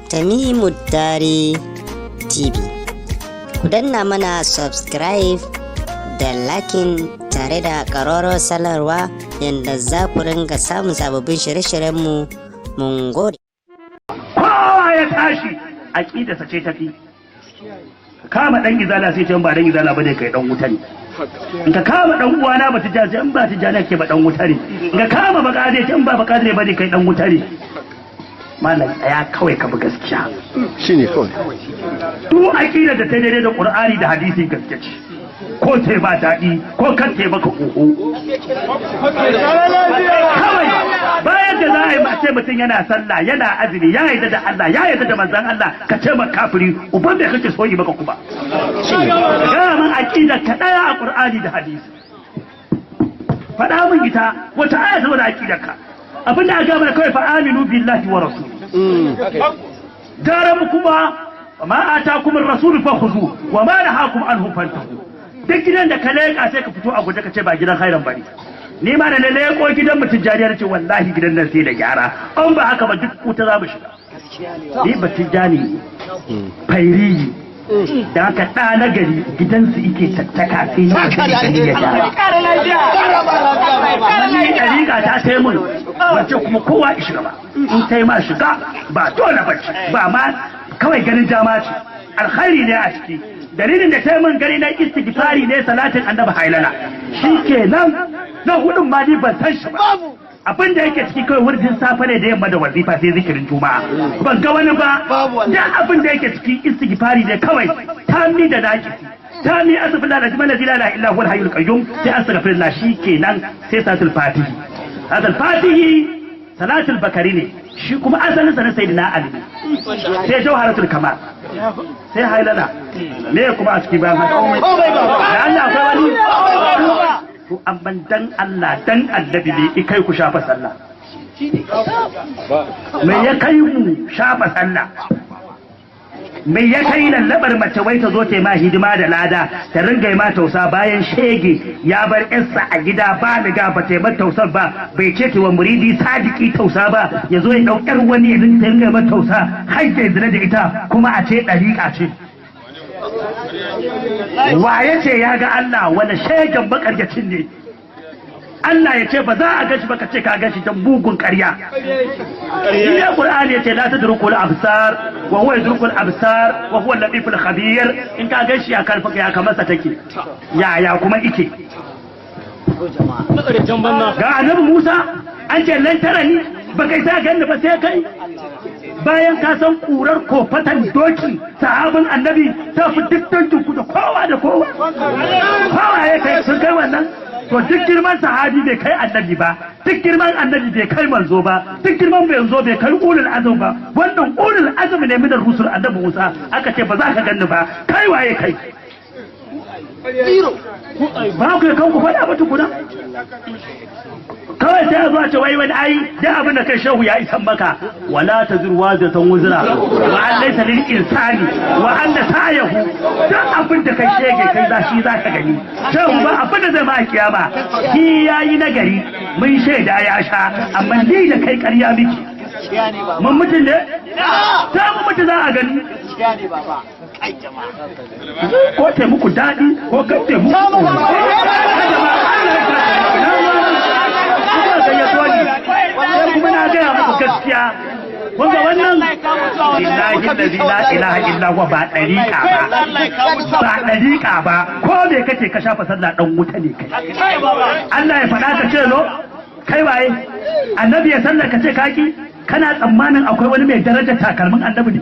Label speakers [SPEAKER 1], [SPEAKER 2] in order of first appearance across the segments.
[SPEAKER 1] Tamimu Dare TV. Ku danna mana subscribe da lakin tare da ƙararrawar sanarwa yadda za ku ringa samun sababbin shirye-shiryenmu. Mun gode.
[SPEAKER 2] Kowa ya tashi aƙidarsa ce tafi. Kama ɗan izala sai ce ba ɗan izala ba ne kai ɗan wuta ne. In ka kama ɗan uwana ba tijjani in ba tijjani ke ba ɗan wuta ne. In ka kama baka zai ce in ba baka zai ba ne kai ɗan wuta ne. Malam tsaya kawai ka bi gaskiya.
[SPEAKER 3] Shi ne kawai.
[SPEAKER 2] Duk aƙidar da ta daidai da Ƙur'ani da hadisi gaske ce. Ko ta ba daɗi ko kan ta baka ƙoƙo. Kawai bayan da za a yi mace mutum yana sallah yana azumi ya yarda da Allah ya yarda da manzon Allah ka ce maka kafiri uban da kake so yi maka kuma. Ga man aƙidar ka ɗaya a Ƙur'ani da hadisi. Faɗa min ita wata aya saboda aƙidar ka. Abinda aka gama kawai fa aminu billahi wa rasul. Gara mu kuma ma atakum ar-rasul fa khuzu wa ma nahakum anhu fantahu. Duk gidan da ka leƙa sai ka fito a guje ka ce ba gidan khairan bane. Ni ma da na leƙo gidan mutum jariyar ce wallahi gidan nan sai da gyara. An ba haka ba duk wuta za mu shiga. Ni ba tijani fairiji da haka ɗa na gari gidansu ike tattaka sai na gari ya gyara. Ni ɗariƙa ta sai mun wace kuma kowa ya shiga ba. In sai ma shiga ba dole ba ba ma kawai ganin dama ce. Alkhairi ne a ciki. Dalilin da sai mun gari na istighfari ne salatin annabi hailala. Shikenan na hudun ma ni ban san shi ba. Abin da yake ciki kawai wurin safe ne da yamma da wazifa sai zikirin juma'a. Ban ga wani ba. Da abin da yake ciki istighfari ne kawai. Tami da naki. Tami astaghfirullah da jama'a la ilaha illa huwal hayyul qayyum sai astaghfirullah shikenan sai salatul fatihi. Salatul fatihi salatul bakari ne. Shi kuma asalin sa na sayyidina Ali. Sai jawharatul kamal. Sai hailala. Me kuma a ciki bayan haka? Da Allah akwai wani to amma dan Allah dan annabi ne ikai ku shafa sallah. Me ya kai mu shafa sallah? Me ya kai lallabar mace wai ta zo ta ma hidima da lada ta ringa ma tausa bayan shege ya bar yarsa a gida ba ni ga ba ta ma tausar ba bai ce ta wa muridi sadiki tausa ba ya zo ya daukar wani ya ringa ma tausa har ya zina da ita kuma a ce dariƙa ce. Waye ce ya ga Allah wani shegen makarjacin ne Allah ya ce ba za a gashi ba ka ce ka gashi dan bugun ƙarya. Iya Qur'ani ya ce la tadrukul absar wa huwa yadrukul absar wa huwa al-latiful khabir in ka gashi ya kalfa ya kamar sa take ya kuma ike. Ga Annabi Musa an ce lan tarani ba kai ta ganni ba sai kai bayan ka san kurar kofatan doki sahabin annabi ta fi dukkan ku da kowa da kowa ya kai sun kai wannan to duk girman sahabi bai kai annabi ba duk girman annabi bai kai manzo ba duk girman manzo bai kai ulul azm ba wannan ulul azm ne min rusul annabi Musa aka ce ba za ka ganni ba kai waye kai ba ku kan ku faɗa ba tukuna kawai sai a zuwa ce wai wani ai da abin da kai shehu ya isan maka wala ta zurwa da tan wuzura wa an laisa lil insani wa anna sa'yahu duk abin da kai shege kai za shi za ka gani shehu ba abin da zai ma kiyama shi yayi nagari mun shaida ya sha amma ni da kai ƙarya miki mun mutun ne ta mu mutu za a gani ko te muku daɗi ko kan te muku kuma na gaya muku gaskiya wanda wannan lillahi allazi la ilaha illa huwa ba dariqa ba ko me kace ka shafa sallah dan wuta ne kai Allah ya faɗa ka ce no kai waye annabi ya sallah ka ce kaki kana tsammanin akwai wani mai darajar takalmin annabi ne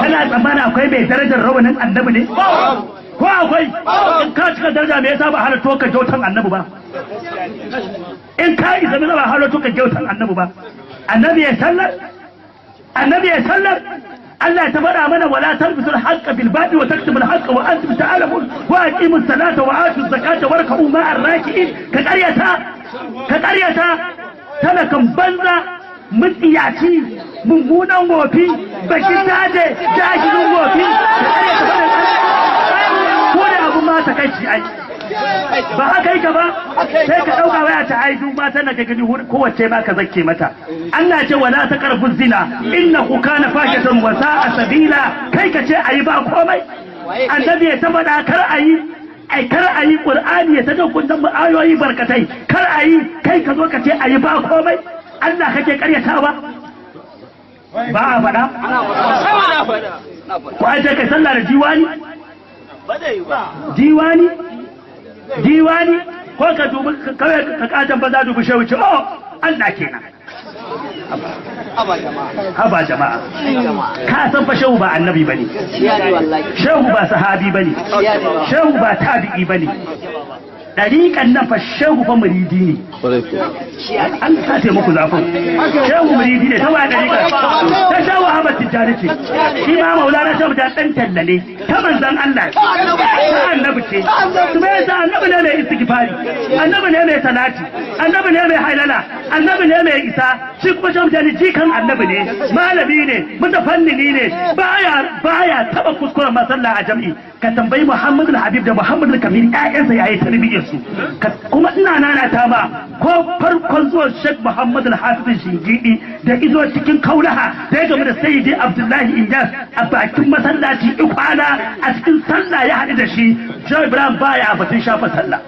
[SPEAKER 2] kana tsammanin akwai mai darajar rawanin annabi ne ko akwai in ka cika daraja me yasa ba halatto ka jautan annabi ba in ka isa me ba halatto ka jautan annabi ba annabi ya sallar Allah ya tabbata mana wala talbisul haqqa bil batil wa taktumul haqqa wa antum ta'lamun wa aqimus salata wa atuz zakata warka'u ma'ar raki'in ka qaryata talakan banza mutiyaci mummunan wofi bakin dade jahilin wofi ko da abu ma ta kai ai ba haka yi ka ba sai ka ɗauka waya ta haihu matan da ka gani kowace ma ka zakke mata Allah ce wala ta karbu zina innahu kana fahishatan wa sa'a sabila kai ka ce ayi ba komai annabi ya tabbata kar ayi kar ayi qur'ani ya tada kunnan ayoyi barkatai kar ayi kai ka zo ka ce ayi ba komai Allah kake karyatawa ba a faɗa ko ai sai kai sallah da diwani ko ka dubi kawai ka katan ba za dubi shawuce oh Allah kenan haba jama'a ka san fa shehu ba annabi bane shehu ba sahabi bane shehu ba tabi'i bane dariƙan nan fa shehu fa muridi ne an sace muku zafin shehu muridi ne ta waya dariƙa ta shehu Ahmad Tijjani ce shi ma Maulana Shehu ta dan tallale ta manzon Allah ta annabi ce kuma yasa annabi ne mai istighfari annabi ne mai salati annabi ne mai hailala annabi ne mai isa shi kuma Shehu Tijjani jikan annabi ne malami ne mutafannini ne baya taba kuskuren masalla a jam'i ka tambayi Muhammadu Habib da Muhammadu Kamil ƴaƴansa yayi tarbiyyar su kuma ina nanata ba ko farkon zuwan Sheikh Muhammad Al-Hafiz Shingidi da izo cikin kaulaha da ya game da Sayyidi Abdullahi Inyas a bakin masallaci ikwana a cikin sallah ya haɗu da shi Sheikh Ibrahim baya batun shafa sallah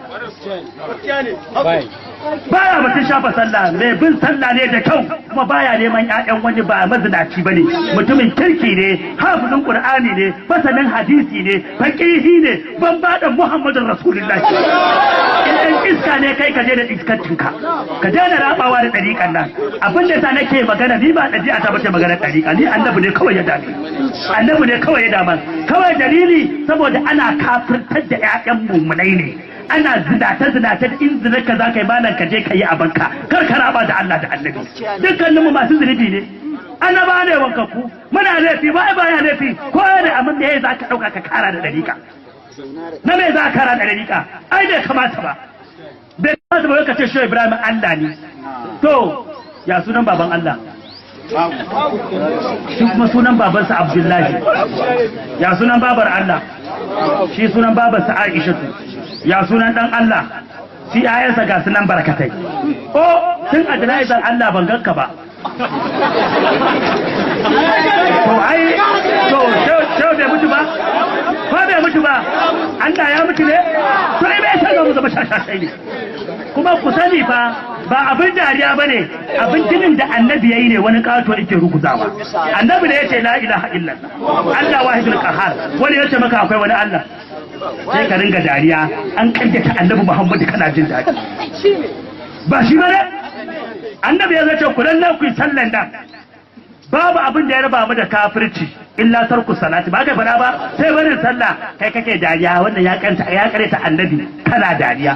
[SPEAKER 2] baya batun shafa sallah mai bin sallah ne da kyau kuma baya neman ƴaƴan wani ba mazinaci bane mutumin kirki ne hafizin Qur'ani ne masanin hadisi ne faqihi ne ban bada Muhammadin Rasulullahi in iska ne kai ka je da iskancinka ka je da rabawa da dariƙan nan abin da yasa nake magana ni ba daji a tabbata magana dariƙa ni annabi ne kawai ya dame annabi ne kawai ya dama kawai dalili saboda ana kafirtar da ƴaƴan mummunai ne ana zinata in zina ka za ka yi malan ka je ka yi abanka kar ka raba da Allah da annabi dukkanin mu masu zunubi ne annaba ne wankaku muna laifi ba ya laifi ko da abin da yayi za ka dauka ka kara da dariƙa na me za ka kara da dariƙa ai bai kamata ba bai kamata ba ka ce Shehu Ibrahim Allah ne to ya sunan baban Allah shi kuma sunan babansa Abdullahi ya sunan babar Allah shi sunan babarsa Aishatu ya sunan dan Allah shi ayansa ga sunan barkatai o tun a jana'izar Allah ban ganka ba to ai to shehu bai mutu ba ko bai mutu ba Allah ya mutu ne to ai bai san mu zama shashashai ne kuma ku sani fa ba abin dariya bane abin jinin da annabi yayi ne wani kato yake rukuzawa annabi ne yace la ilaha illallah Allah wahidul qahhar wani yace maka akwai wani Allah sai ka ringa dariya an kaddata annabi Muhammad kana jin daɗi ba shi bane annabi ya zace ku dan ku yi sallan da babu abin da ya raba mu da kafirci illa tarku salati ba kai fada ba sai barin sallah kai kake dariya wannan ya kare ta annabi kana dariya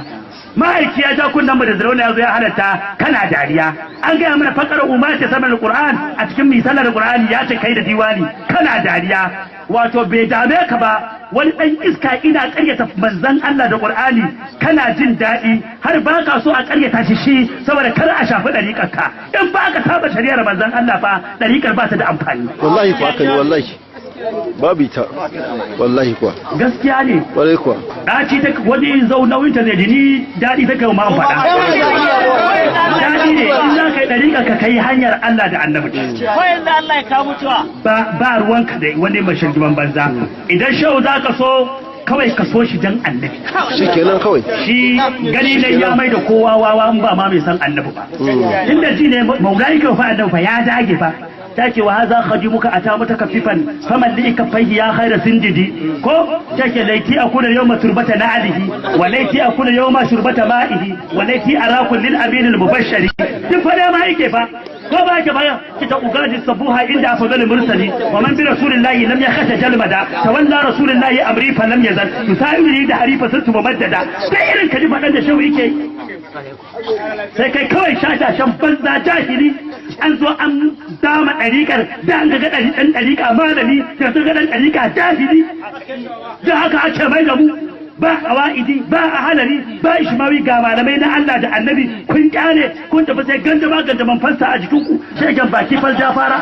[SPEAKER 2] ma'aiki ya ja kunnan mu da zarauna ya zo ya halatta kana dariya an gaya mana fakar umar ta saman alquran a cikin misalar alqur'ani ya ce kai da diwani kana dariya wato bai dame ka ba wani dan iska ina karyata manzon Allah da Qur'ani kana jin daɗi har ba ka so a karyata shi saboda kar a shafi dariƙar ka in ba ka saba shari'ar manzon Allah fa dariƙar ba ta da amfani
[SPEAKER 3] wallahi ko aka ne wallahi babu ita wallahi kuwa
[SPEAKER 2] gaskiya ne
[SPEAKER 3] wallahi kuwa
[SPEAKER 2] daci ta wani zau nauyin ta zai ni daɗi ta kai ma faɗa daɗi ne in za ka yi dariƙar ka kai hanyar Allah da annabi ko yanzu Allah ya kawo mutuwa ba ruwanka da wani mashirgiman banza idan shehu za ka so kawai ka so shi dan annabi
[SPEAKER 3] shi kenan kawai
[SPEAKER 2] shi gani ne ya mai da kowa wawa in ba ma mai san annabi ba tunda ji ne maulai ka fa annabi fa ya dage fa take wa haza khadimuka ata mutakaffifan faman li kafaihi ya khaira sindidi ko take laiti akuna yawma turbata na'alihi wa laiti akuna yawma shurbata ma'ihi wa laiti araku lil amin al mubashshari duk fa da ma yake fa ko ba yake baya kita ugaji sabuha inda afdal mursali wa man bi rasulillahi lam yakhsha jalmada tawalla rasulillahi amri fa lam yazal yusairi da harifa sirtu mumaddada sai irin kaji fadan da shehu yake sai kai kawai shashashan banza jahili an zo an dama ɗariƙar da an ga ɗan ɗariƙa malami da sun ga ɗan ɗariƙa jahili da haka ake mai da mu ba awa'idi ba a halari ba ishmawi ga malamai na Allah da annabi kun kyale kun tafi sai ganda man fansa a jikinku sai gan baki fal jafara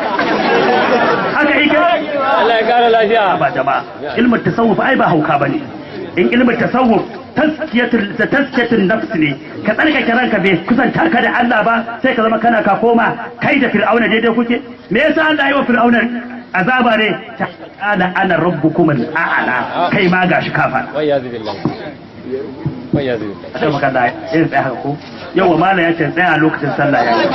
[SPEAKER 2] haka yake Allah ya kara lafiya ba jama'a ilmin tasawuf ai ba hauka bane in ilmin tasawuf taskiyatun nafs ne ka tsarkake ranka bai kusanta ka da Allah ba sai ka zama kana ka koma kai da fir'auna daidai kuke me yasa Allah yi wa fir'auna azaba ne ana rabbukum al'ala kai ma gashi kafa
[SPEAKER 3] wayyazu billahi wayyazu billahi
[SPEAKER 2] sai maka da yin tsaya ko yawa mala ya ce tsaya lokacin sallah yayi